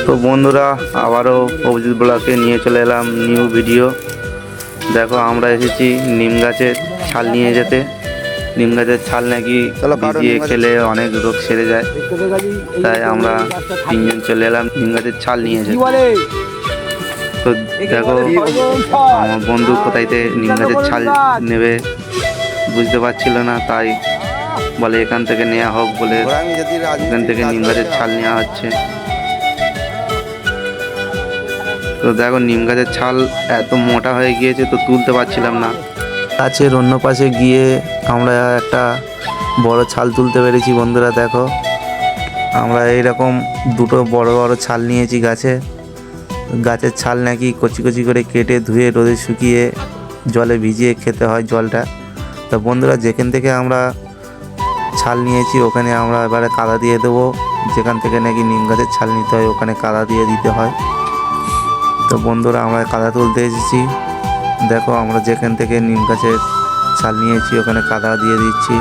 তো বন্ধুরা আবারও অভিজিৎ ব্লগে নিয়ে চলে এলাম নিউ ভিডিও। দেখো আমরা এসেছি নিম গাছের ছাল নিয়ে যেতে। নিম গাছের ছাল নাকি ভিজিয়ে খেলে অনেক রোগ সেরে যায়, তাই আমরা তিনজন চলে এলাম নিম গাছের ছাল নিয়ে যেতে। তো দেখো আমার বন্ধু কোথায়তে নিম গাছের ছাল নেবে বুঝতে পারছিল না, তাই বলে এখান থেকে নেওয়া হোক বলে এখান থেকে নিম গাছের ছাল নেওয়া হচ্ছে। তো দেখো নিম গাছের ছাল এত মোটা হয়ে গিয়েছে তো তুলতে পারছিলাম না। গাছের অন্য পাশে গিয়ে আমরা একটা বড় ছাল তুলতে পেরেছি। বন্ধুরা দেখো আমরা এইরকম দুটো বড় বড় ছাল নিয়েছি গাছের ছাল নাকি কচি কচি করে কেটে ধুয়ে রোদে শুকিয়ে জলে ভিজিয়ে খেতে হয় জলটা। তো বন্ধুরা যেখান থেকে আমরা ছাল নিয়েছি ওখানে আমরা এবারে কাদা দিয়ে দেবো। যেখান থেকে নাকি নিম গাছের ছাল নিতে হয় ওখানে কাদা দিয়ে দিতে হয়। তো বন্ধুরা আমরা কাদা তুলতে এসেছি। দেখো আমরা যেখান থেকে নিম গাছের ছাল নিয়েছি ওখানে কাদা দিয়ে দিচ্ছি।